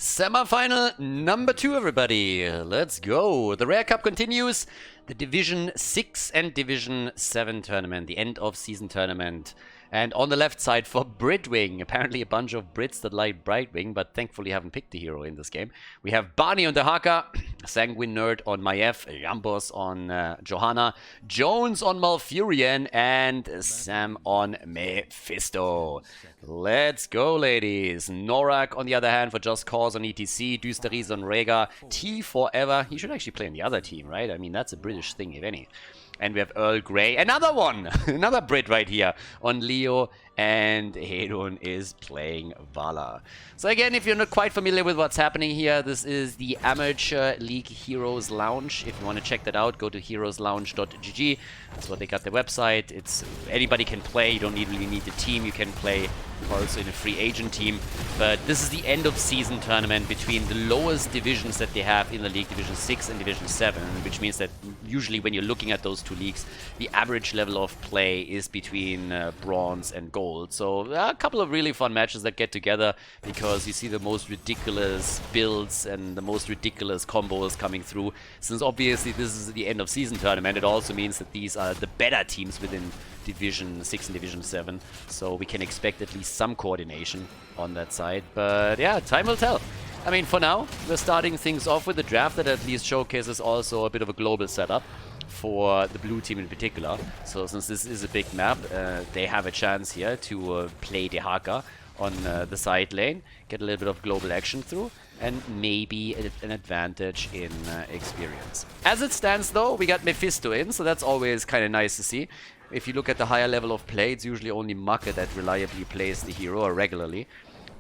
Semifinal number 2, everybody. Let's go. The Rare Cup continues. The Division 6 and Division 7 tournament, the end of season tournament. And on the left side for Britwing, apparently a bunch of Brits that like Britwing, but thankfully haven't picked a hero in this game. We have Barney on the Haka, Sanguine Nerd on Maiev, Jambos on Johanna, Jones on Malfurion, and Sam on Mephisto. Let's go, ladies. Norak, on the other hand, for Just Cause on ETC, Düsteris on Rega, T forever. He should actually play in the other team, right? I mean, that's a British thing, if any. And we have Earl Grey, another one, another Brit right here on Leo, and Hedon is playing Vala. So again, if you're not quite familiar with what's happening here, this is the Amateur League Heroes Lounge. If you want to check that out, go to heroeslounge.gg. That's what they got their website. It's anybody can play. You don't really need a team. You can play also in a free agent team. But this is the end of season tournament between the lowest divisions that they have in the league, Division 6 and Division 7, which means that usually when you're looking at those two leagues, the average level of play is between bronze and gold. So a couple of really fun matches that get together because you see the most ridiculous builds and the most ridiculous combos coming through. Since obviously this is the end of season tournament, it also means that these are the better teams within Division 6 and Division 7. So we can expect at least some coordination on that side. But yeah, time will tell. I mean, for now, we're starting things off with a draft that at least showcases also a bit of a global setup for the blue team in particular. So since this is a big map, they have a chance here to play the Haka on the side lane, get a little bit of global action through, and maybe an advantage in experience. As it stands though, we got Mephisto in, so that's always kind of nice to see. If you look at the higher level of play, it's usually only Maka that reliably plays the hero or regularly.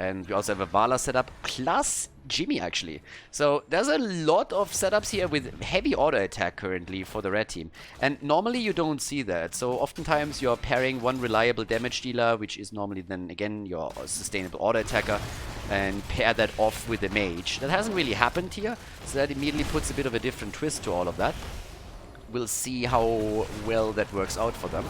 And we also have a Vala setup, plus Jimmy actually. So there's a lot of setups here with heavy auto attack currently for the red team. And normally you don't see that. So oftentimes you're pairing one reliable damage dealer, which is normally then again your sustainable auto attacker, and pair that off with a mage. That hasn't really happened here, so that immediately puts a bit of a different twist to all of that. We'll see how well that works out for them.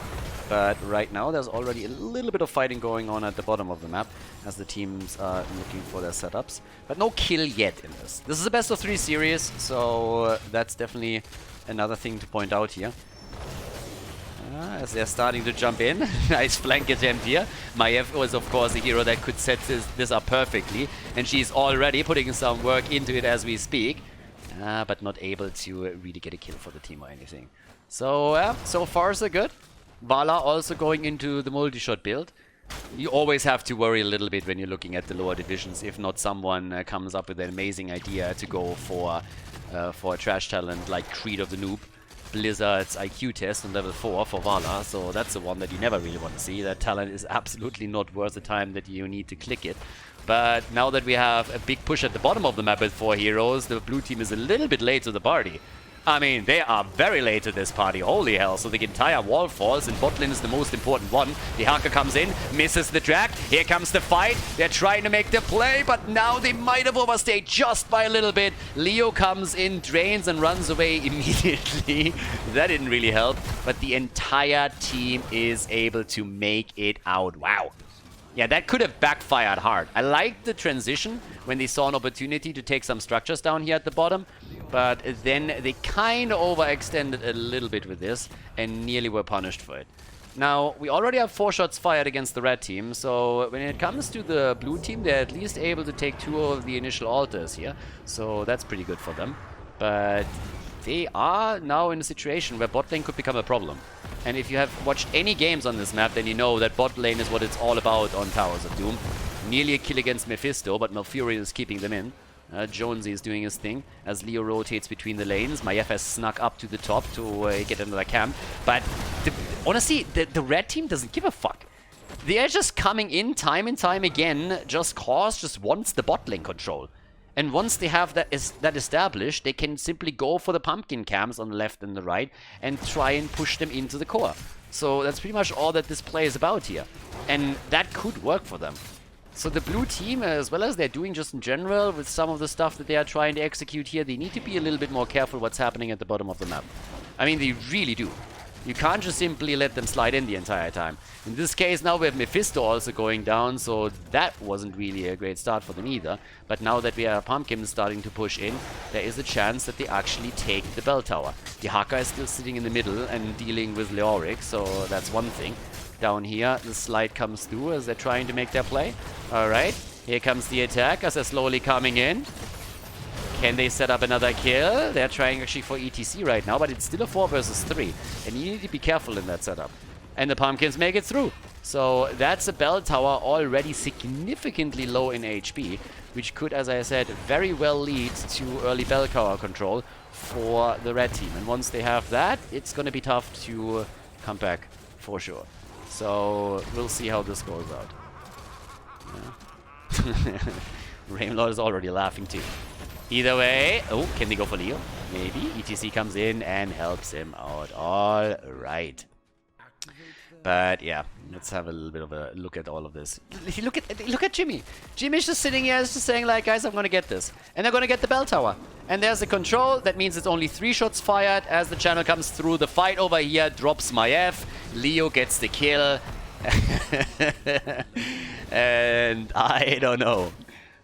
But right now there's already a little bit of fighting going on at the bottom of the map as the teams are looking for their setups. But no kill yet in this. This is a best of 3 series, so that's definitely another thing to point out here. As they're starting to jump in. Nice flank attempt here. Maiev was of course a hero that could set this up perfectly. And she's already putting some work into it as we speak. But not able to really get a kill for the team or anything. So, so far so good. Vala also going into the multi-shot build. You always have to worry a little bit when you're looking at the lower divisions, if not someone comes up with an amazing idea to go for a trash talent like Creed of the Noob. Blizzard's IQ test on level 4 for Vala, so that's the one that you never really want to see. That talent is absolutely not worth the time that you need to click it. But now that we have a big push at the bottom of the map with 4 heroes, the blue team is a little bit late to the party. I mean, they are very late to this party, holy hell. So the entire wall falls and bot lane is the most important one. The Haka comes in, misses the drag. Here comes the fight. They're trying to make the play, but now they might have overstayed just by a little bit. Leo comes in, drains and runs away immediately. That didn't really help, but the entire team is able to make it out. Wow. Yeah, that could have backfired hard. I liked the transition when they saw an opportunity to take some structures down here at the bottom. But then they kind of overextended a little bit with this and nearly were punished for it. Now, we already have 4 shots fired against the red team. So when it comes to the blue team, they're at least able to take 2 of the initial altars here. So that's pretty good for them. But they are now in a situation where bot lane could become a problem. And if you have watched any games on this map, then you know that bot lane is what it's all about on Towers of Doom. Nearly a kill against Mephisto, but Malfurion is keeping them in. Jonesy is doing his thing as Leo rotates between the lanes. Maiev has snuck up to the top to get another camp. But honestly, the red team doesn't give a fuck. They are just coming in time and time again. Just Cause just wants the bot lane control. And once they have that established, they can simply go for the pumpkin camps on the left and the right and try and push them into the core. So that's pretty much all that this play is about here. And that could work for them. So the blue team, as well as they're doing just in general with some of the stuff that they are trying to execute here, they need to be a little bit more careful what's happening at the bottom of the map. I mean, they really do. You can't just simply let them slide in the entire time. In this case, now we have Mephisto also going down, so that wasn't really a great start for them either. But now that we have Pumpkin starting to push in, there is a chance that they actually take the bell tower. The Haka is still sitting in the middle and dealing with Leoric, so that's one thing. Down here, the slide comes through as they're trying to make their play. Alright, here comes the attack as they're slowly coming in. Can they set up another kill? They're trying actually for ETC right now, but it's still a 4 versus 3. And you need to be careful in that setup. And the Pumpkins make it through. So that's a bell tower already significantly low in HP, which could, as I said, very well lead to early bell tower control for the red team. And once they have that, it's going to be tough to come back for sure. So we'll see how this goes out. Yeah. Rainlord is already laughing too. Either way, oh, can they go for Leo? Maybe. ETC comes in and helps him out. All right. But yeah, let's have a little bit of a look at all of this. Look at Jimmy. Jimmy's just sitting here, just saying like, guys, I'm gonna get this, and they're gonna get the bell tower. And there's the control. That means it's only 3 shots fired as the channel comes through. The fight over here drops my F. Leo gets the kill, and I don't know.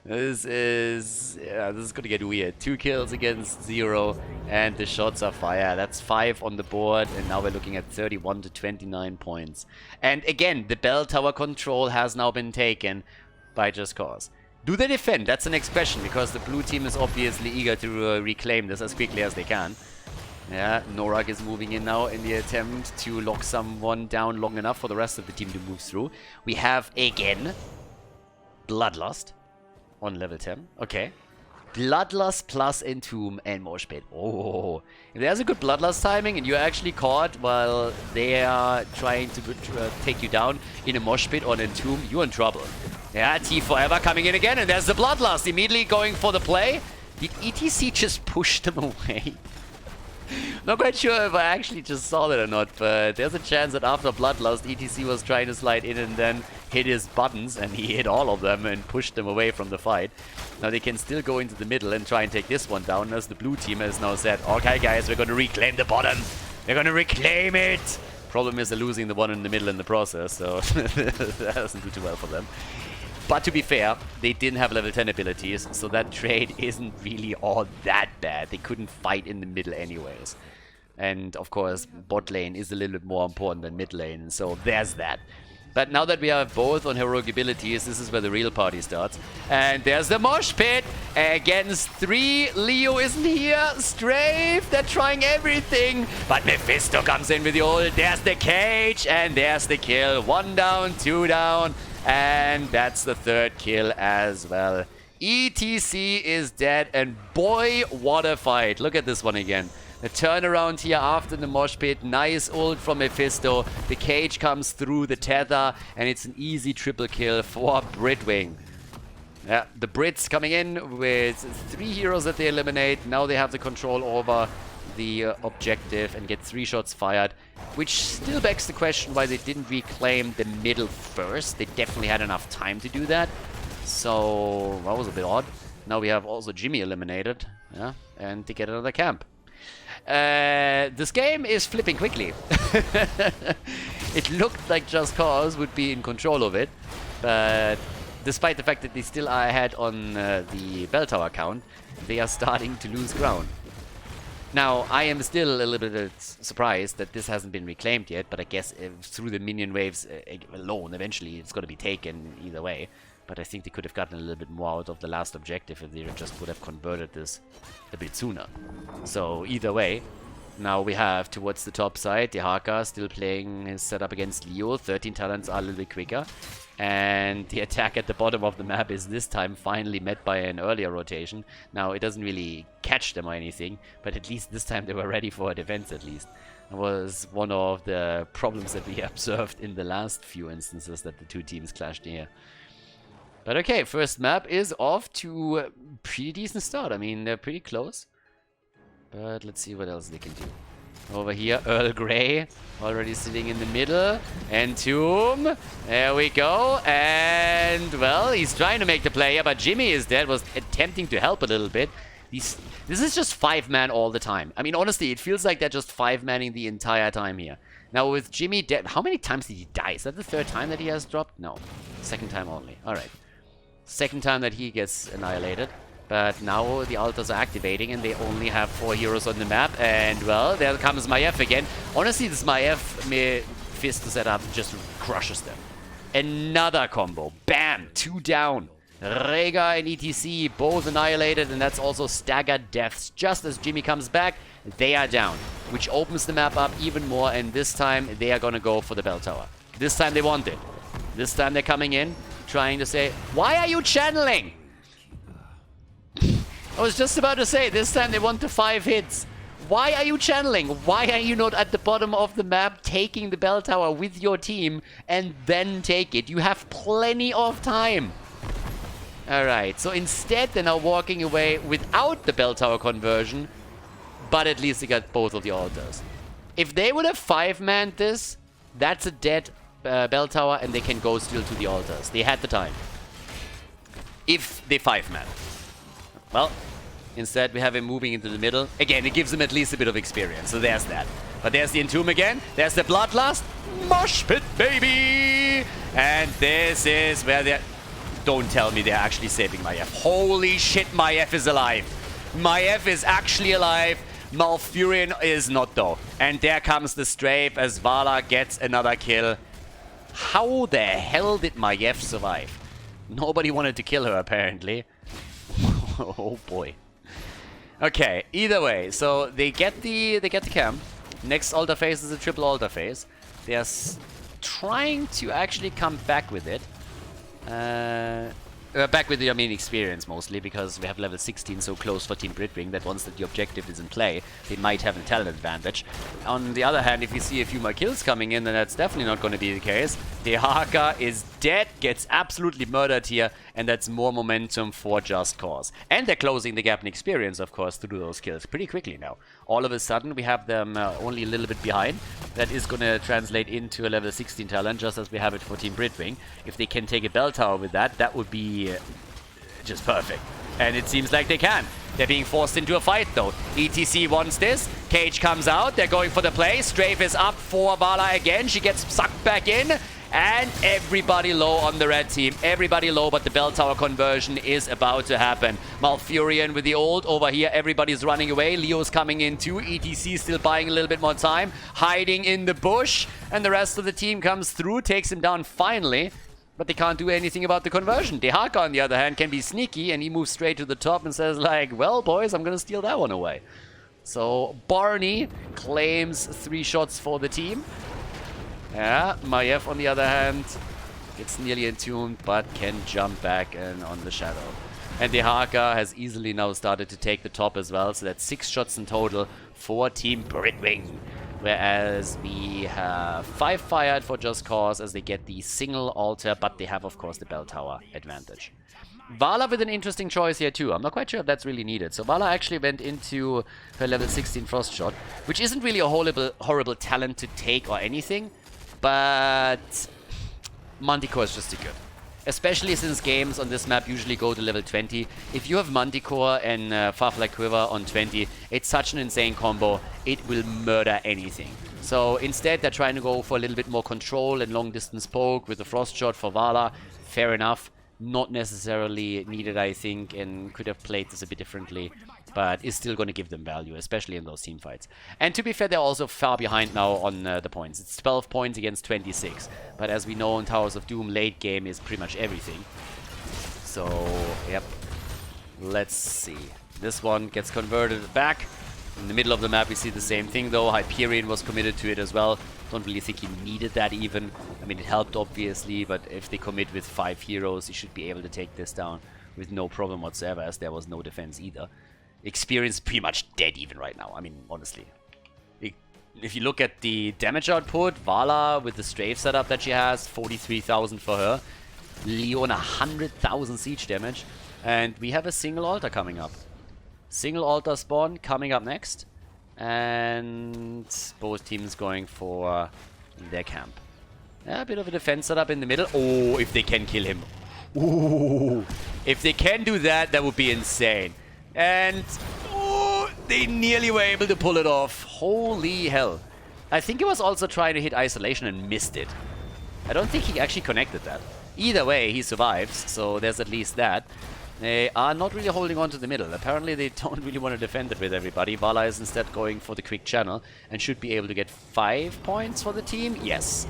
This is gonna get weird. 2 kills against 0, and the shots are fire. That's 5 on the board, and now we're looking at 31 to 29 points. And again, the bell tower control has now been taken by Just Cause. Do they defend? That's the next question, because the blue team is obviously eager to reclaim this as quickly as they can. Yeah, Norak is moving in now in the attempt to lock someone down long enough for the rest of the team to move through. We have, again, Bloodlust on level 10. Okay. Bloodlust plus Entomb and Mosh Pit. Oh, if there's a good Bloodlust timing and you're actually caught while they are trying to take you down in a Mosh Pit or an Entomb, you're in trouble. Yeah, T Forever coming in again, and there's the Bloodlust immediately going for the play. Did ETC just push them away? Not quite sure if I actually just saw that or not, but there's a chance that after Bloodlust, ETC was trying to slide in and then hit his buttons, and he hit all of them and pushed them away from the fight. Now they can still go into the middle and try and take this one down, as the blue team has now said, okay guys, we're going to reclaim the bottom. We're going to reclaim it. Problem is they're losing the one in the middle in the process, so that doesn't do too well for them. But to be fair, they didn't have level 10 abilities, so that trade isn't really all that bad. They couldn't fight in the middle anyways. And of course, bot lane is a little bit more important than mid lane, so there's that. But now that we have both on heroic abilities, this is where the real party starts. And there's the Mosh Pit against 3. Leo isn't here. Strafe, they're trying everything. But Mephisto comes in with the ult. There's the cage, and there's the kill. 1 down, 2 down. And that's the 3rd kill as well. ETC is dead, and boy, what a fight. Look at this one again. The turnaround here after the Mosh Pit. Nice ult from Mephisto. The cage comes through the tether, and it's an easy triple kill for Britwing. Yeah, the Brits coming in with 3 heroes that they eliminate. Now they have the control over the objective and get 3 shots fired, which still begs the question why they didn't reclaim the middle first. They definitely had enough time to do that, so that was a bit odd. Now we have also Jimmy eliminated, yeah, and they get another camp. This game is flipping quickly. It looked like Just Cause would be in control of it, but despite the fact that they still are ahead on the bell tower count, they are starting to lose ground. Now, I am still a little bit surprised that this hasn't been reclaimed yet, but I guess through the minion waves alone, eventually it's going to be taken either way. But I think they could have gotten a little bit more out of the last objective if they just would have converted this a bit sooner. So either way, now we have towards the top side, the Haka still playing his setup against Leo. 13 talents are a little bit quicker. And the attack at the bottom of the map is this time finally met by an earlier rotation. Now, it doesn't really catch them or anything, but at least this time they were ready for a defense at least. It was one of the problems that we observed in the last few instances that the two teams clashed here. But okay, first map is off to a pretty decent start. I mean, they're pretty close. But let's see what else they can do. Over here, Earl Grey already sitting in the middle. Entomb, there we go. And, well, he's trying to make the play here, but Jimmy is dead, was attempting to help a little bit. This is just 5-man all the time. I mean, honestly, it feels like they're just 5-manning the entire time here. Now, with Jimmy dead, how many times did he die? Is that the 3rd time that he has dropped? No. 2nd time only. Alright. 2nd time that he gets annihilated. But now the altars are activating and they only have 4 heroes on the map. And, well, there comes Maiev again. Honestly, this Maiev fist setup just crushes them. Another combo. Bam! 2 down. Rega and ETC both annihilated, and that's also staggered deaths. Just as Jimmy comes back, they are down, which opens the map up even more, and this time they are gonna go for the bell tower. This time they want it. This time they're coming in, trying to say, why are you channeling? I was just about to say, this time they want the 5 hits. Why are you channeling? Why are you not at the bottom of the map taking the bell tower with your team and then take it? You have plenty of time. Alright, so instead they're now walking away without the bell tower conversion, but at least they got both of the altars. If they would have 5-manned this, that's a dead bell tower and they can go still to the altars. They had the time. If they 5-man. Well, instead we have him moving into the middle. Again, it gives him at least a bit of experience, so there's that. But there's the Entomb again. There's the Bloodlust. Mosh pit, baby! And this is where they're... Don't tell me they're actually saving Maiev. Holy shit, Maiev is alive. Maiev is actually alive. Malfurion is not, though. And there comes the strafe as Vala gets another kill. How the hell did Maiev survive? Nobody wanted to kill her, apparently. Oh, boy. Okay, either way. So they get the camp. Next altar phase is a triple altar phase. They're trying to actually come back with it. Back with the experience mostly, because we have level 16 so close for Team Britwing that once the objective is in play, they might have a talent advantage. On the other hand, if we see a few more kills coming in, then that's definitely not going to be the case. Dehaka is dead, gets absolutely murdered here, and that's more momentum for Just Cause. And they're closing the gap in experience, of course, to do those kills pretty quickly now. All of a sudden, we have them only a little bit behind. That is going to translate into a level 16 talent, just as we have it for Team Britwing. If they can take a bell tower with that, that would be just perfect. And it seems like they can. They're being forced into a fight, though. ETC wants this. Cage comes out. They're going for the play. Strafe is up for Vala again. She gets sucked back in. And everybody low on the red team. Everybody low, but the bell tower conversion is about to happen. Malfurion with the ult over here. Everybody's running away. Leo's coming in too. ETC still buying a little bit more time. Hiding in the bush. And the rest of the team comes through. Takes him down finally. But they can't do anything about the conversion. Dehaka, on the other hand, can be sneaky. And he moves straight to the top and says like, well, boys, I'm going to steal that one away. So Barney claims 3 shots for the team. Yeah, Maiev, on the other hand, gets nearly entombed, but can jump back and on the shadow. And Dehaka has easily now started to take the top as well, so that's 6 shots in total for Team Britwing. Whereas we have 5 fired for Just Cause as they get the single altar, but they have, of course, the bell tower advantage. Vala with an interesting choice here too. I'm not quite sure if that's really needed. So Vala actually went into her level 16 Frost Shot, which isn't really a horrible talent to take or anything. But Manticore is just too good. Especially since games on this map usually go to level 20. If you have Manticore and Farfly Quiver on 20, it's such an insane combo, it will murder anything. So instead they're trying to go for a little bit more control and long distance poke with the Frost Shot for Vala. Fair enough. Not necessarily needed, I think, and could have played this a bit differently. But is still going to give them value, especially in those team fights. And to be fair, they're also far behind now on the points. It's 12 points against 26. But as we know in Towers of Doom, late game is pretty much everything. So, yep. Let's see. This one gets converted back. In the middle of the map, we see the same thing, though. Hyperion was committed to it as well. Don't really think he needed that even. I mean, it helped, obviously, but if they commit with 5 heroes, he should be able to take this down with no problem whatsoever, as there was no defense either. Experience pretty much dead even right now. I mean, honestly. If you look at the damage output, Vala with the strafe setup that she has, 43,000 for her. Leon 100,000 siege damage. And we have a single altar coming up. Single altar spawn coming up next. And both teams going for their camp. Yeah, a bit of a defense setup in the middle. Oh, if they can kill him. Ooh. If they can do that, that would be insane. And oh, they nearly were able to pull it off. Holy hell. I think he was also trying to hit isolation and missed it. I don't think he actually connected that. Either way, he survives, so there's at least that. They are not really holding on to the middle. Apparently, they don't really want to defend it with everybody. Vala is instead going for the quick channel and should be able to get 5 points for the team. Yes.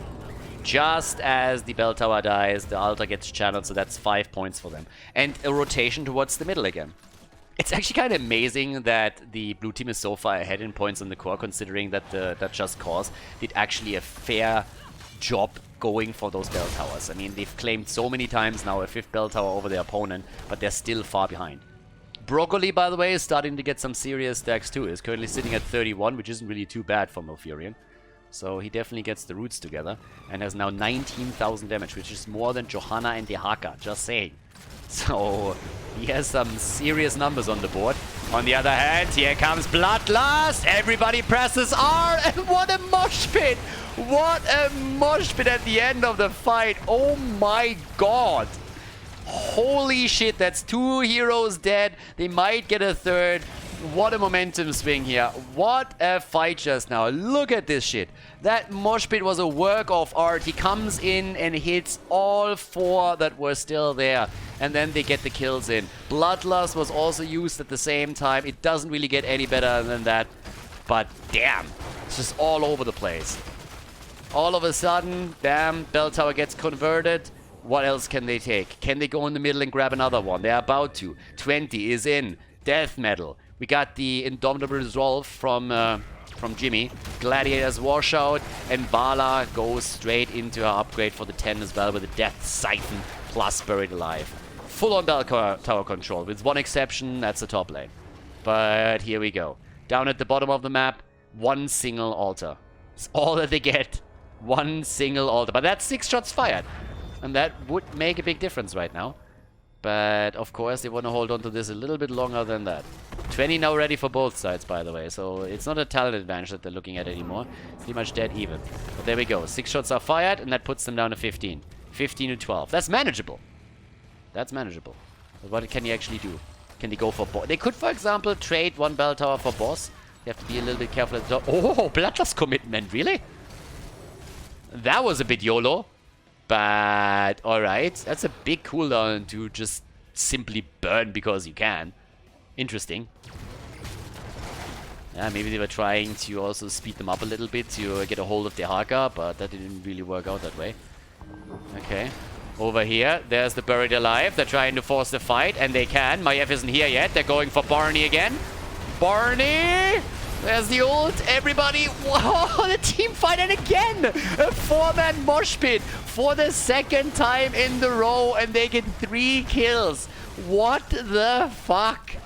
Just as the bell tower dies, the altar gets channeled, so that's 5 points for them. And a rotation towards the middle again. It's actually kind of amazing that the blue team is so far ahead in points on the core, considering that that Just Cause did actually a fair job going for those bell towers. I mean, they've claimed so many times now a 5th bell tower over their opponent, but they're still far behind. Broccoli, by the way, is starting to get some serious stacks too. He's currently sitting at 31, which isn't really too bad for Malfurion. So he definitely gets the roots together and has now 19,000 damage, which is more than Johanna and Dehaka, just saying. So he has some serious numbers on the board. On the other hand, here comes Bloodlust. Everybody presses R, and what a mosh pit! What a mosh pit at the end of the fight. Oh my god. Holy shit, that's 2 heroes dead. They might get a 3rd. What a momentum swing here. What a fight just now. Look at this shit. That mosh pit was a work of art. He comes in and hits all 4 that were still there. And then they get the kills in. Bloodlust was also used at the same time. It doesn't really get any better than that. But damn, it's just all over the place. All of a sudden, damn, bell tower gets converted. What else can they take? Can they go in the middle and grab another one? They're about to. 20 is in. Death metal. We got the Indomitable Resolve from Jimmy. Gladiator's Washout. And Vala goes straight into her upgrade for the 10 as well with the Death Siphon plus Buried Alive. Full on bell tower control. With one exception, that's the top lane. But here we go. Down at the bottom of the map, 1 single altar. It's all that they get. 1 single altar. But that's 6 shots fired. And that would make a big difference right now. But, of course, they want to hold on to this a little bit longer than that. 20 now ready for both sides, by the way. So, it's not a talent advantage that they're looking at anymore. It's pretty much dead even. But there we go. 6 shots are fired, and that puts them down to 15. 15 to 12. That's manageable. That's manageable. But what can you actually do? Can they go for boss? They could, for example, trade 1 bell tower for boss. You have to be a little bit careful at the top. Oh, Bloodlust commitment. Really? That was a bit YOLO. But, alright. That's a big cooldown to just simply burn because you can. Interesting. Yeah, maybe they were trying to also speed them up a little bit to get a hold of the Haka, but that didn't really work out that way. Okay. Over here, there's the Buried Alive. They're trying to force the fight, and they can. Maiev isn't here yet. They're going for Barney again. Barney! There's the ult. Everybody. Whoa, the team fight, and again! A 4-man mosh pit for the 2nd time in the row, and they get 3 kills. What the fuck?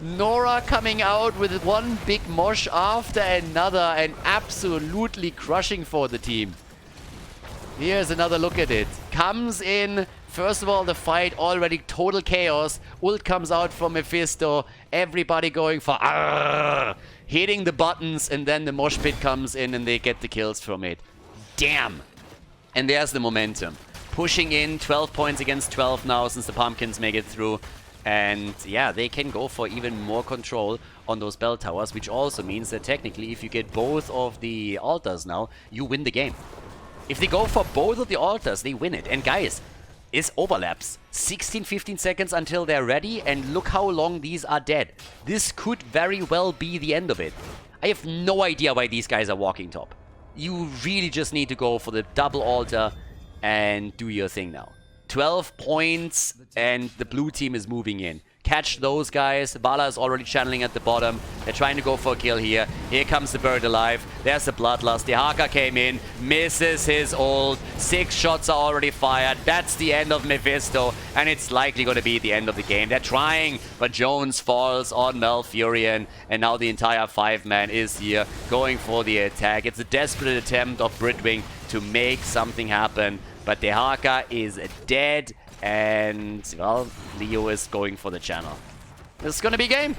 Nora coming out with 1 big mosh after another and absolutely crushing for the team. Here's another look at it. Comes in. First of all, the fight already total chaos. Ult comes out from Mephisto. Everybody going for hitting the buttons, and then the mosh pit comes in and they get the kills from it. Damn. And there's the momentum. Pushing in 12 points against 12 now since the Pumpkins make it through. And yeah, they can go for even more control on those bell towers, which also means that technically if you get both of the altars now, you win the game. If they go for both of the altars, they win it. And guys, it overlaps. 16-15 seconds until they're ready, and look how long these are dead. This could very well be the end of it. I have no idea why these guys are walking top. You really just need to go for the double altar and do your thing now. 12 points, and the blue team is moving in. Catch those guys. Vala is already channeling at the bottom. They're trying to go for a kill here. Here comes the Buried Alive. There's the Bloodlust. The Haka came in, misses his ult. 6 shots are already fired. That's the end of Mephisto, and it's likely going to be the end of the game. They're trying, but Jones falls on Malfurion, and now the entire 5-man is here going for the attack. It's a desperate attempt of Britwing to make something happen, but the Haka is dead. And, well, Leo is going for the channel. This is going to be game.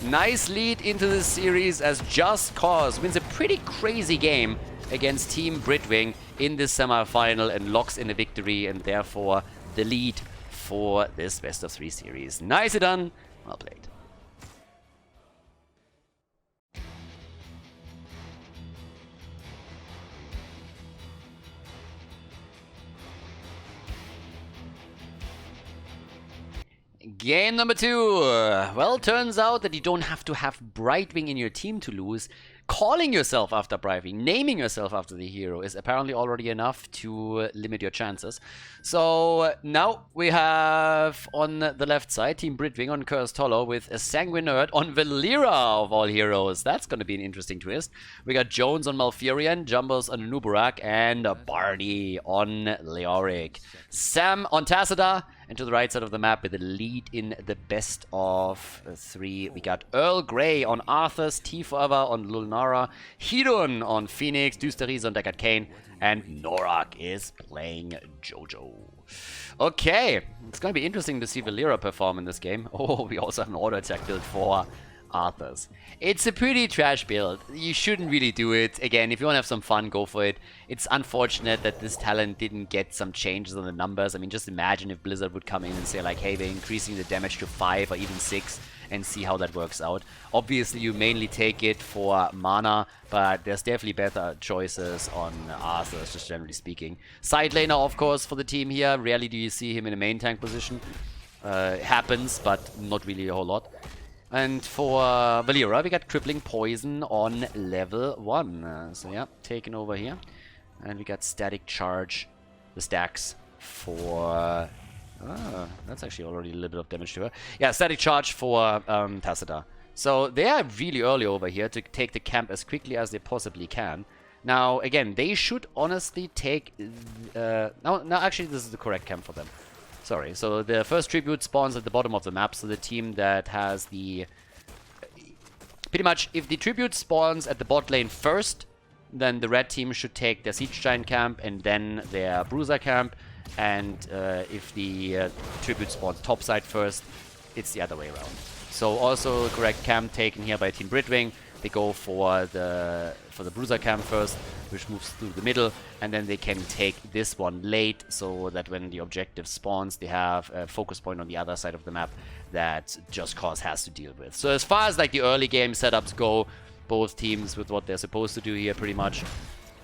Nice lead into this series as Just Cause wins a pretty crazy game against Team Britwing in this semi-final and locks in a victory and therefore the lead for this best of 3 series. Nicely done. Well played. Game number 2. Well, turns out that you don't have to have Britwing in your team to lose. Calling yourself after Britwing, naming yourself after the hero is apparently already enough to limit your chances. So now we have on the left side Team Britwing on Cursed Hollow with a Sanguine Nerd on Valera of all heroes. That's going to be an interesting twist. We got Jones on Malfurion, Jumbos on Nubarak, and Barney on Leoric. Sam on Tassadar. And to the right side of the map with the lead in the best of 3. We got Earl Grey on Arthas, T Forever on Lulnara, Hedon on Phoenix, Düsteris on Deckard Cain, and Norak is playing Jojo. Okay, it's going to be interesting to see Valera perform in this game. Oh, we also have an auto attack build for Arthas. It's a pretty trash build. You shouldn't really do it. Again, if you want to have some fun, go for it. It's unfortunate that this talent didn't get some changes on the numbers. I mean, just imagine if Blizzard would come in and say like, hey, we're increasing the damage to 5 or even 6 and see how that works out. Obviously, you mainly take it for mana, but there's definitely better choices on Arthas, just generally speaking. Side laner, of course, for the team here. Rarely do you see him in a main tank position. Happens, but not really a whole lot. And for Valera, we got Crippling Poison on level 1. So yeah, taken over here. And we got Static Charge, the stacks for... that's actually already a little bit of damage to her. Yeah, Static Charge for Tassadar. So they are really early over here to take the camp as quickly as they possibly can. Now, again, they should honestly take... no, actually, this is the correct camp for them. Sorry, so the first tribute spawns at the bottom of the map, so the team that has the... Pretty much, if the tribute spawns at the bot lane first, then the red team should take their Siege Giant camp and then their Bruiser camp, and if the tribute spawns topside first, it's the other way around. So also correct camp taken here by Team Britwing. They go for the Bruiser camp first, which moves through the middle, and then they can take this one late, so that when the objective spawns, they have a focus point on the other side of the map that Just Cause has to deal with. So as far as like the early game setups go, both teams with what they're supposed to do here, pretty much.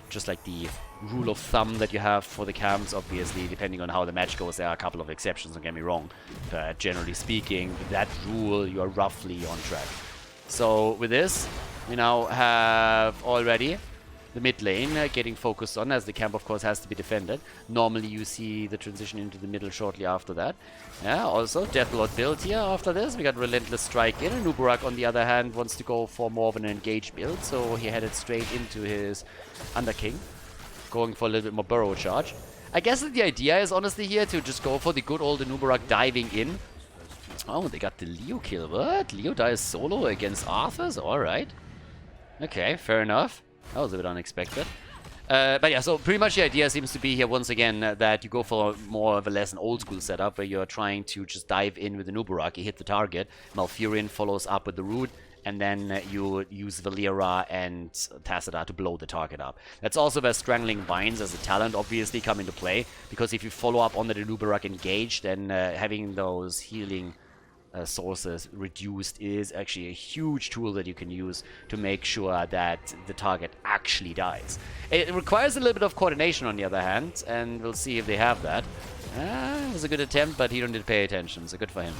Just like the rule of thumb that you have for the camps, obviously, depending on how the match goes, there are a couple of exceptions, don't get me wrong. But generally speaking, with that rule, you are roughly on track. So with this, we now have already the mid lane getting focused on, as the camp of course has to be defended. Normally you see the transition into the middle shortly after that. Yeah, also Deathlord build here after this. We got Relentless Strike in. Nubarak on the other hand wants to go for more of an engaged build, so he headed straight into his Underking, going for a little bit more burrow charge. I guess that the idea is honestly here to just go for the good old Nubarak diving in. Oh, they got the Leo kill. What? Leo dies solo against Arthas? Alright. Okay, fair enough. That was a bit unexpected. But yeah, so pretty much the idea seems to be here once again that you go for more of a less an old school setup where you're trying to just dive in with the Nubarak, you hit the target, Malfurion follows up with the root, and then you use Valera and Tassadar to blow the target up. That's also where Strangling Vines as a talent obviously come into play, because if you follow up on the Nubarak engaged, then having those healing sources reduced is actually a huge tool that you can use to make sure that the target actually dies. It requires a little bit of coordination on the other hand, and we'll see if they have that. It was a good attempt, but he didn't pay attention, so good for him.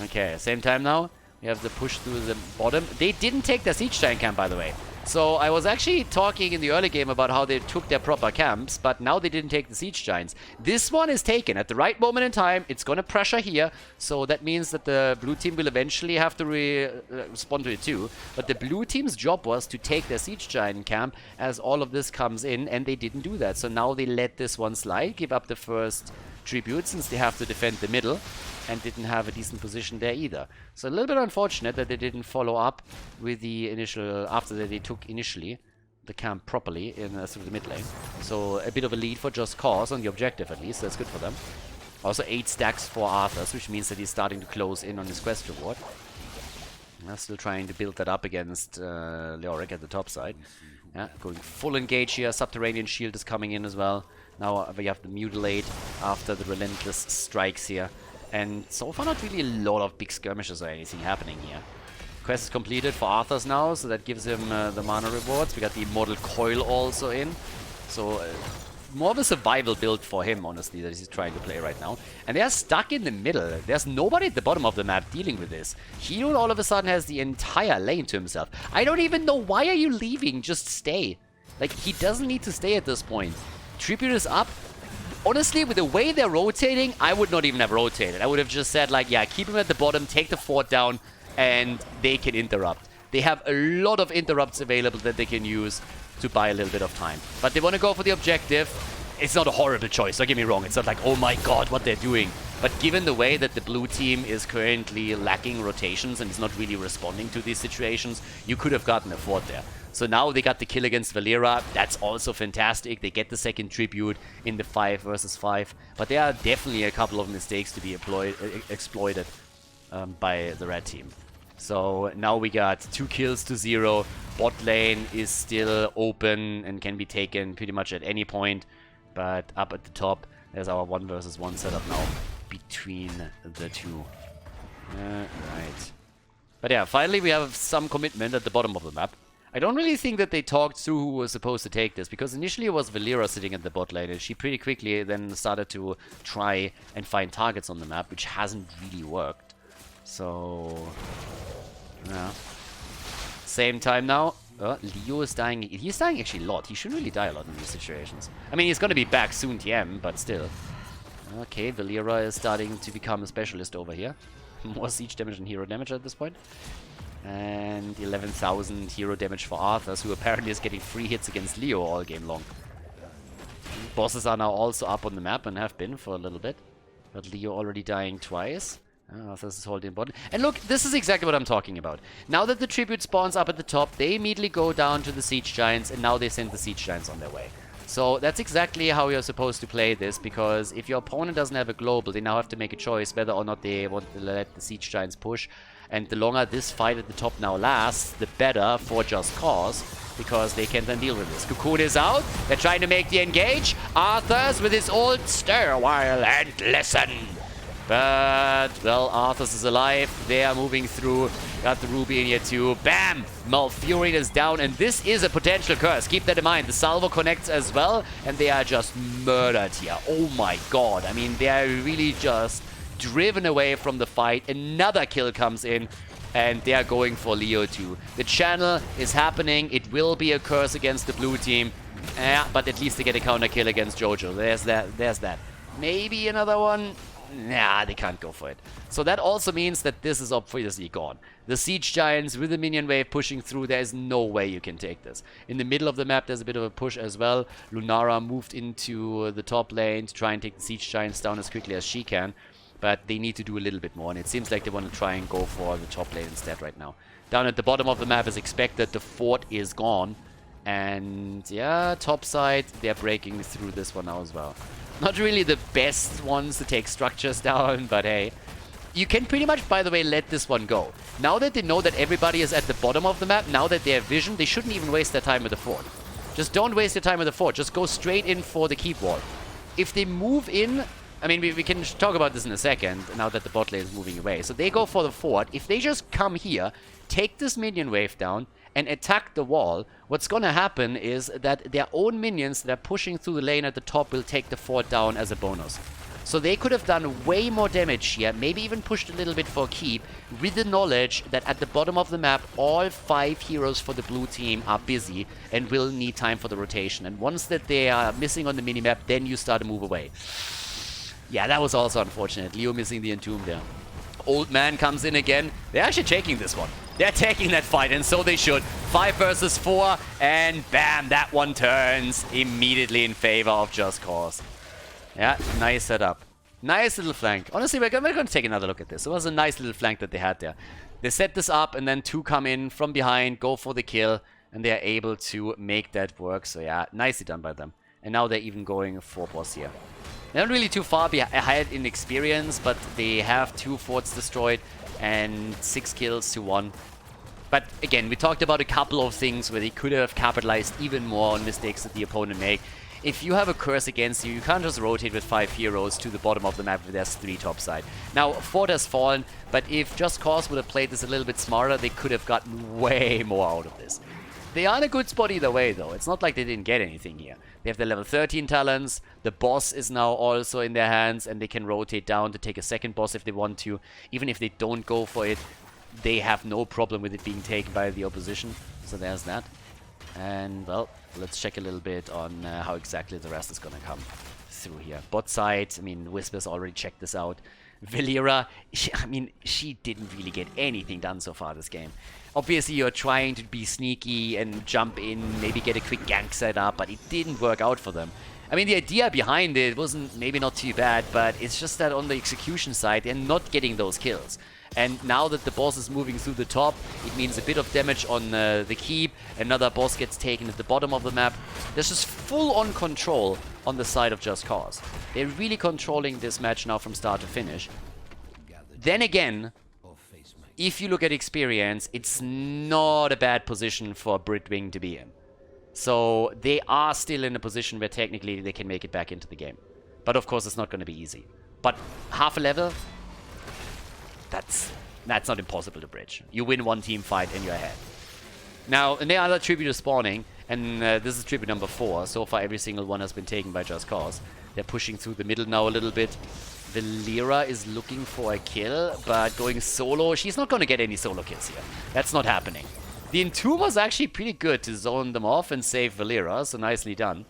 Okay, same time now. We have the push through the bottom. They didn't take their Siege Giant camp, by the way. So I was actually talking in the early game about how they took their proper camps, but now they didn't take the Siege Giants. This one is taken at the right moment in time. It's going to pressure here, so that means that the blue team will eventually have to respond to it too. But the blue team's job was to take their Siege Giant camp as all of this comes in, and they didn't do that. So now they let this one slide, give up the first tribute since they have to defend the middle, and didn't have a decent position there either. So a little bit unfortunate that they didn't follow up with the initial, after that they took initially the camp properly in through the mid lane. So a bit of a lead for Just Cause on the objective at least, that's good for them. Also 8 stacks for Arthas, which means that he's starting to close in on his quest reward. Still trying to build that up against Leoric at the top side. Yeah, going full engage here, Subterranean Shield is coming in as well. Now we have the Mutilate after the Relentless Strikes here. And so far not really a lot of big skirmishes or anything happening here. Quest is completed for Arthas now, so that gives him the mana rewards. We got the Immortal Coil also in. So more of a survival build for him, honestly, that he's trying to play right now. And they are stuck in the middle. There's nobody at the bottom of the map dealing with this. Hero all of a sudden has the entire lane to himself. I don't even know, why are you leaving? Just stay. Like, he doesn't need to stay at this point. Tribute is up. Honestly, with the way they're rotating, I would not even have rotated. I would have just said, like, yeah, keep him at the bottom, take the fort down, and they can interrupt. They have a lot of interrupts available that they can use to buy a little bit of time. But they want to go for the objective. It's not a horrible choice, don't get me wrong. It's not like, oh my god, what they're doing. But given the way that the blue team is currently lacking rotations and is not really responding to these situations, you could have gotten a fort there. So now they got the kill against Valera. That's also fantastic. They get the second tribute in the 5 versus 5. But there are definitely a couple of mistakes to be exploited by the red team. So now we got 2 kills to 0. Bot lane is still open and can be taken pretty much at any point. But up at the top, there's our 1 versus 1 setup now between the two. Right. But yeah, finally we have some commitment at the bottom of the map. I don't really think that they talked through who was supposed to take this, because initially it was Valera sitting at the bot lane, and she pretty quickly then started to try and find targets on the map, which hasn't really worked. So, yeah. Same time now. Leo is dying. He's dying actually a lot. He shouldn't really die a lot in these situations. I mean, he's going to be back soon, TM, but still. Okay, Valera is starting to become a specialist over here. More siege damage than hero damage at this point. And 11,000 hero damage for Arthas, who apparently is getting free hits against Leo all game long. Bosses are now also up on the map and have been for a little bit. But Leo already dying twice. Arthas is holding bottom. And look, this is exactly what I'm talking about. Now that the tribute spawns up at the top, they immediately go down to the siege giants, and now they send the siege giants on their way. So that's exactly how you're supposed to play this, because if your opponent doesn't have a global, they now have to make a choice whether or not they want to let the siege giants push. And the longer this fight at the top now lasts, the better for Just Cause, because they can then deal with this. Cocoon is out. They're trying to make the engage. Arthas with his old stir a while and listen. But, well, Arthas is alive. They are moving through. Got the Ruby in here too. Bam! Malfurion is down, and this is a potential curse. Keep that in mind. The Salvo connects as well, and they are just murdered here. Oh my god. I mean, they are really just driven away from the fight. Another kill comes in, and they are going for Leo too. The channel is happening. It will be a curse against the blue team. But at least they get a counter kill against Jojo. There's that. There's that. Maybe another one. Nah, they can't go for it. So that also means that this is obviously gone. The siege giants with the minion wave pushing through, there is no way you can take this. In the middle of the map, there's a bit of a push as well. Lunara moved into the top lane to try and take the siege giants down as quickly as she can. But they need to do a little bit more, and it seems like they want to try and go for the top lane instead right now. Down at the bottom of the map, as expected, the fort is gone. And yeah, top side, they're breaking through this one now as well. Not really the best ones to take structures down, but hey. You can pretty much, by the way, let this one go. Now that they know that everybody is at the bottom of the map, now that they have vision, they shouldn't even waste their time with the fort. Just don't waste your time with the fort. Just go straight in for the keep wall. If they move in... I mean, we can talk about this in a second, now that the bot lane is moving away. So they go for the fort. If they just come here, take this minion wave down, and attack the wall, what's gonna happen is that their own minions that are pushing through the lane at the top will take the fort down as a bonus. So they could have done way more damage here, maybe even pushed a little bit for keep, with the knowledge that at the bottom of the map, all 5 heroes for the blue team are busy and will need time for the rotation. And once that they are missing on the minimap, then you start to move away. Yeah, that was also unfortunate. Leo missing the entomb there. Old man comes in again. They're actually taking this one. They're taking that fight, and so they should. 5 versus 4, and bam, that one turns immediately in favor of Just Cause. Yeah, nice setup. Nice little flank. Honestly, we're going to take another look at this. It was a nice little flank that they had there. They set this up, and then 2 come in from behind, go for the kill, and they're able to make that work. So yeah, nicely done by them. And now they're even going for boss here. They're not really too far ahead in experience, but they have 2 forts destroyed and 6 kills to 1. But again, we talked about a couple of things where they could have capitalized even more on mistakes that the opponent make. If you have a curse against you, you can't just rotate with 5 heroes to the bottom of the map if there's 3 topside. Now, fort has fallen, but if Just Cause would have played this a little bit smarter, they could have gotten way more out of this. They are in a good spot either way, though. It's not like they didn't get anything here. They have the level 13 talents. The boss is now also in their hands, and they can rotate down to take a second boss if they want to. Even if they don't go for it, they have no problem with it being taken by the opposition. So there's that. And, well, let's check a little bit on how exactly the rest is going to come through here. Bot side, I mean, Whisper's already checked this out. Valera, she didn't really get anything done so far this game. Obviously, you're trying to be sneaky and jump in, maybe get a quick gank set up, but it didn't work out for them. I mean, the idea behind it wasn't maybe not too bad, but it's just that on the execution side, they're not getting those kills. And now that the boss is moving through the top, it means a bit of damage on the keep. Another boss gets taken at the bottom of the map. There's just full-on control on the side of Just Cause. They're really controlling this match now from start to finish. Then again, if you look at experience, it's not a bad position for Britwing to be in. So they are still in a position where technically they can make it back into the game. But of course, it's not going to be easy. But half a level, that's not impossible to bridge. You win one team fight and you're ahead. Now, and there are other tributors spawning, and this is tribute number 4. So far, every single one has been taken by Just Cause. They're pushing through the middle now a little bit. Valera is looking for a kill, but going solo. She's not going to get any solo kills here. That's not happening. The Entomb was actually pretty good to zone them off and save Valera, so nicely done.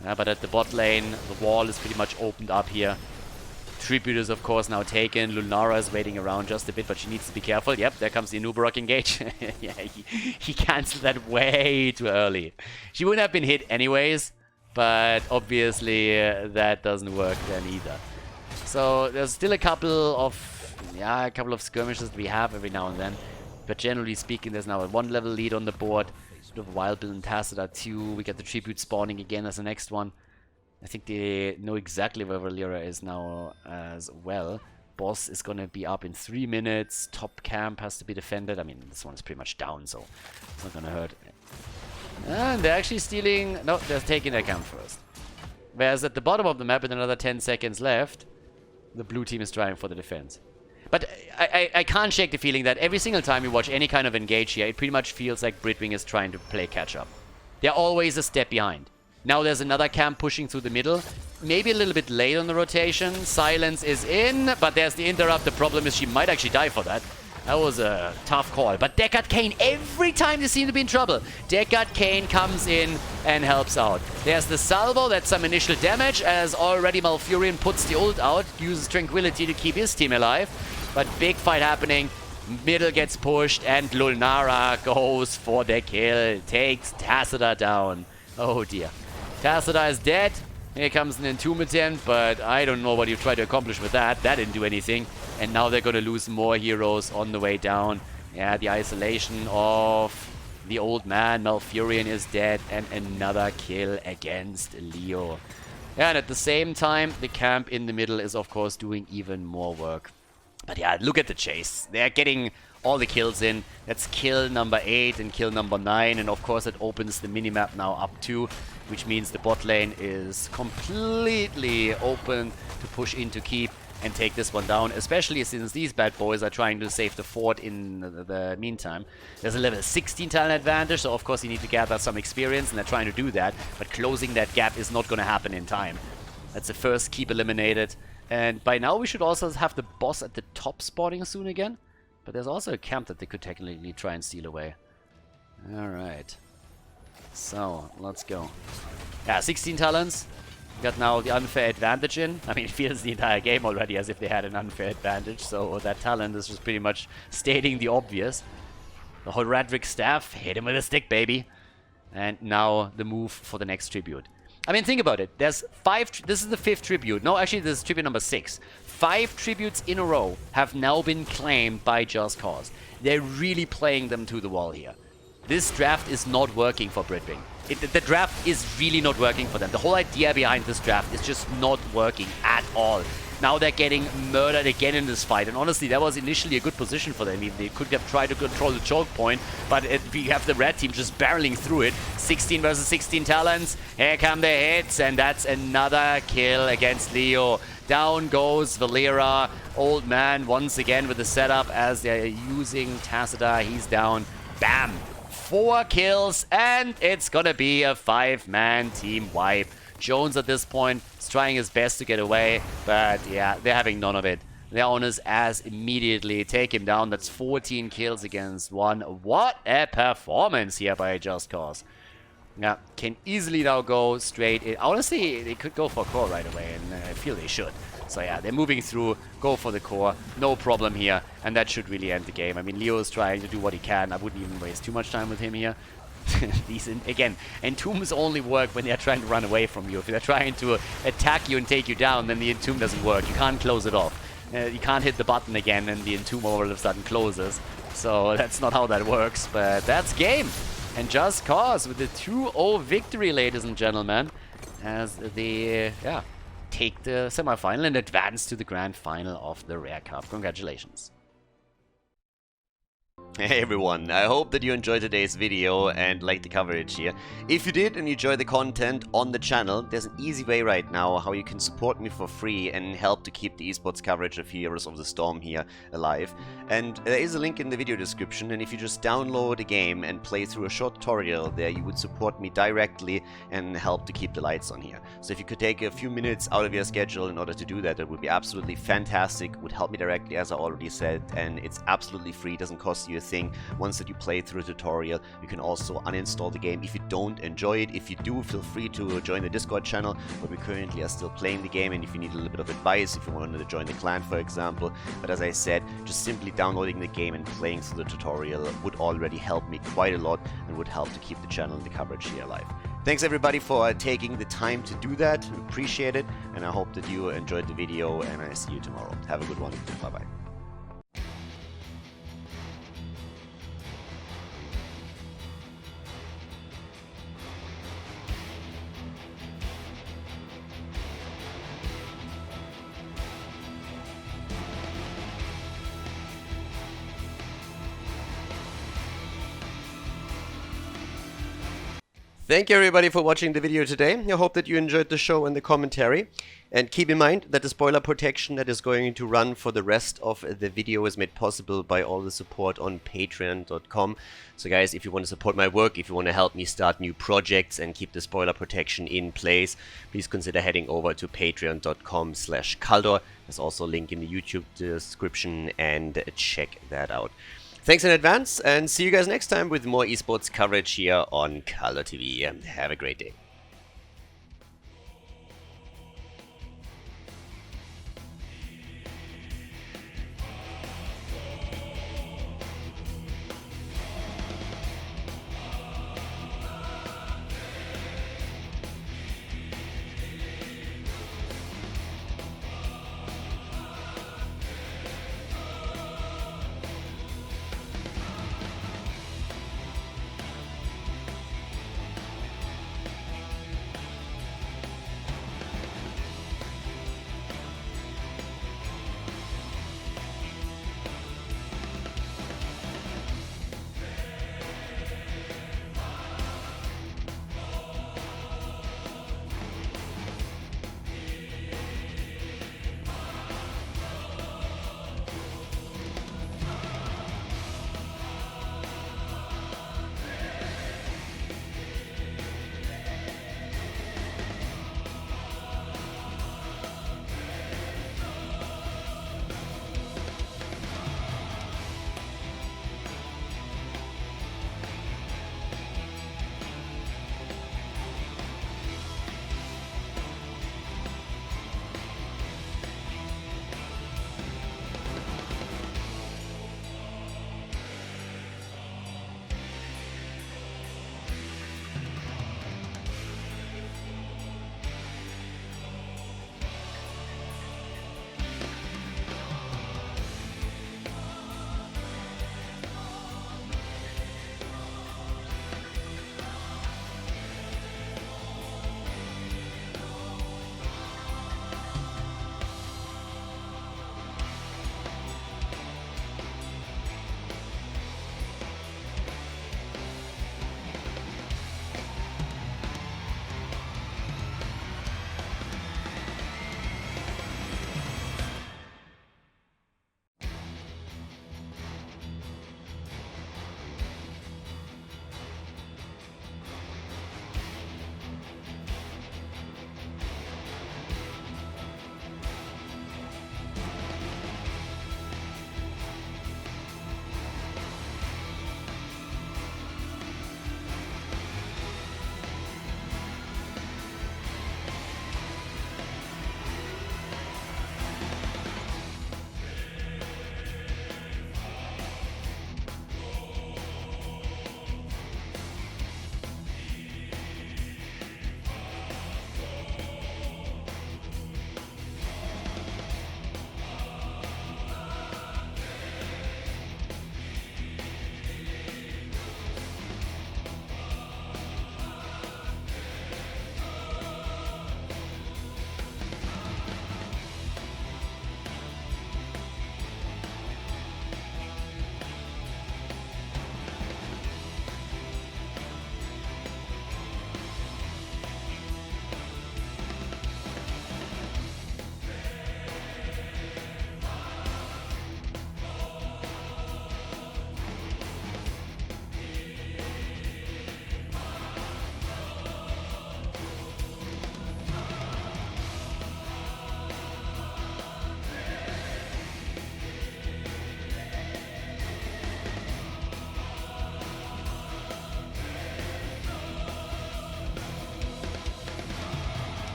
But at the bot lane, the wall is pretty much opened up here. Tribute is, of course, now taken. Lunara is waiting around just a bit, but she needs to be careful. Yep, there comes the Anubarak engage. Yeah, he cancelled that way too early. She wouldn't have been hit anyways, but obviously that doesn't work then either. So there's still a couple of skirmishes that we have every now and then. But generally speaking, there's now a 1-level lead on the board. Bit of Wild Bill and Tacita 2. We got the Tribute spawning again as the next one. I think they know exactly where Valera is now as well. Boss is going to be up in 3 minutes. Top camp has to be defended. I mean, this one is pretty much down, so it's not going to hurt. And they're actually stealing... No, they're taking their camp first. Whereas at the bottom of the map, with another 10 seconds left, the blue team is trying for the defense. But I can't shake the feeling that every single time you watch any kind of engage here, it pretty much feels like Britwing is trying to play catch-up. They're always a step behind. Now there's another camp pushing through the middle. Maybe a little bit late on the rotation. Silence is in, but there's the interrupt. The problem is she might actually die for that. That was a tough call. But Deckard Cain, every time they seem to be in trouble, Deckard Cain comes in and helps out. There's the salvo, that's some initial damage, as already Malfurion puts the ult out, uses Tranquility to keep his team alive. But big fight happening. Middle gets pushed, and Lunara goes for the kill. Takes Tacita down. Oh dear. Tacita is dead. Here comes an Entomb attempt, but I don't know what you tried to accomplish with that. That didn't do anything. And now they're going to lose more heroes on the way down. Yeah, the isolation of the old man. Malfurion is dead, and another kill against Leo. Yeah, and at the same time, the camp in the middle is, of course, doing even more work. But yeah, look at the chase. They're getting all the kills in. That's kill number 8 and kill number 9. And of course, it opens the minimap now up to, which means the bot lane is completely open to push into keep and take this one down, especially since these bad boys are trying to save the fort in the meantime. There's a level 16 talent advantage, so of course you need to gather some experience, and they're trying to do that, but closing that gap is not going to happen in time. That's the first keep eliminated. And by now we should also have the boss at the top spawning soon again. But there's also a camp that they could technically try and steal away. Alright. So, let's go. Yeah, 16 talents. Got now the unfair advantage in. I mean, it feels the entire game already as if they had an unfair advantage. So that talent is just pretty much stating the obvious. The Horadric staff, hit him with a stick, baby. And now the move for the next tribute. I mean, think about it. There's 5... This is the 5th tribute. No, actually, this is tribute number 6. 5 tributes in a row have now been claimed by Just Cause. They're really playing them to the wall here. This draft is not working for Britwing. The draft is really not working for them. The whole idea behind this draft is just not working at all. Now they're getting murdered again in this fight. And honestly, that was initially a good position for them. I mean, they could have tried to control the choke point, but we have the red team just barreling through it. 16 versus 16 talents. Here come the hits, and that's another kill against Leo. Down goes Valera. Old man once again with the setup as they're using Tacita. He's down. Bam! 4 kills, and it's gonna be a 5-man team wipe. Jones at this point is trying his best to get away, but yeah, they're having none of it. They're on his ass immediately, take him down. That's 14 kills against 1. What a performance here by Just Cause. Yeah, can easily now go straight in. Honestly, they could go for core right away, and I feel they should. So yeah, they're moving through, go for the core, no problem here, and that should really end the game. I mean, Leo is trying to do what he can. I wouldn't even waste too much time with him here. Again, entombs only work when they're trying to run away from you. If they're trying to attack you and take you down, then the entomb doesn't work. You can't close it off. You can't hit the button again and the entomb all of a sudden closes. So that's not how that works, but that's game. And Just Cause with the 2-0 victory, ladies and gentlemen, as they take the semifinal and advance to the grand final of the Rare Cup. Congratulations. Hey everyone, I hope that you enjoyed today's video and liked the coverage here. If you did and you enjoy the content on the channel, there's an easy way right now how you can support me for free and help to keep the esports coverage of Heroes of the Storm here alive. And there is a link in the video description, and if you just download a game and play through a short tutorial there, you would support me directly and help to keep the lights on here. So if you could take a few minutes out of your schedule in order to do that, it would be absolutely fantastic, would help me directly as I already said, and it's absolutely free, doesn't cost you a thing. Once that you play through a tutorial, you can also uninstall the game if you don't enjoy it. If you do, feel free to join the Discord channel where we currently are still playing the game, and if you need a little bit of advice, if you wanted to join the clan for example. But as I said, just simply downloading the game and playing through the tutorial would already help me quite a lot and would help to keep the channel and the coverage here alive. Thanks everybody for taking the time to do that, appreciate it, and I hope that you enjoyed the video, and I see you tomorrow. Have a good one, bye bye. Thank you everybody for watching the video today. I hope that you enjoyed the show and the commentary. And keep in mind that the spoiler protection that is going to run for the rest of the video is made possible by all the support on patreon.com. So guys, if you want to support my work, if you want to help me start new projects and keep the spoiler protection in place, please consider heading over to patreon.com/Khaldor. There's also a link in the YouTube description, and check that out. Thanks in advance, and see you guys next time with more esports coverage here on Khaldor TV. Have a great day.